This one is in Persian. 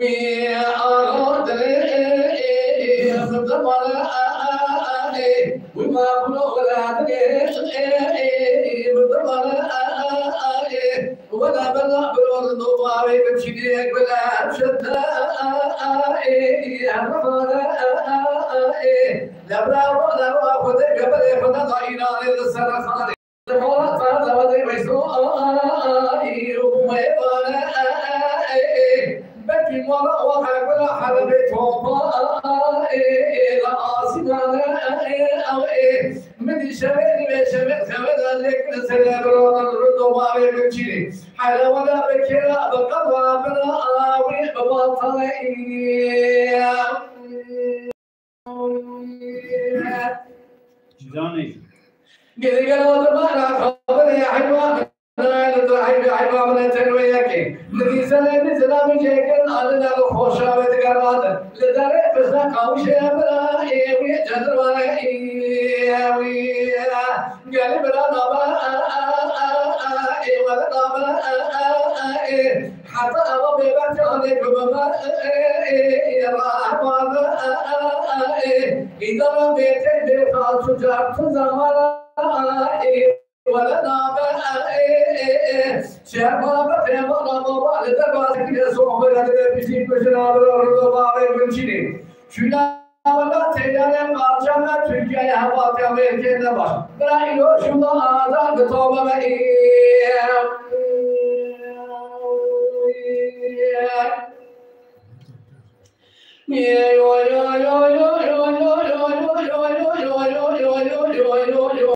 We are the we ولا بلا بلور نوباري بتشيك بلا شتا لا بلا ولا خذ قبل خذ ضاينا للسرخاني ولا فرد ودي بيسو وما يبغى بكي مرة وحق ولا حدا بيتوبا لا أصيبنا أو من شباب شباب خبر لك نسلم الردو ما بيمشي حلا ولا بكرة بقطع بنا أوي ببطلي جاني قال ما خبر يا حيوان حيوان من تنويك الذي سلم سلام شكل على الخوشة بتقرأ لدرجة بس قوش بلا جدر ولا قال بلا نبا ولا نبا حتى أبغى بيبات عليك بما رحمة إذا ما بيتك بخال شجار زمان ولا نبا شباب فيما نبا لدرجة كده صعب لدرجة بيجي بشنا بالرضا بيمشي شنا ولا تيجي قارجنا Türkiye'ye hava temelde var. Ben ilo şunda azad tövbe me.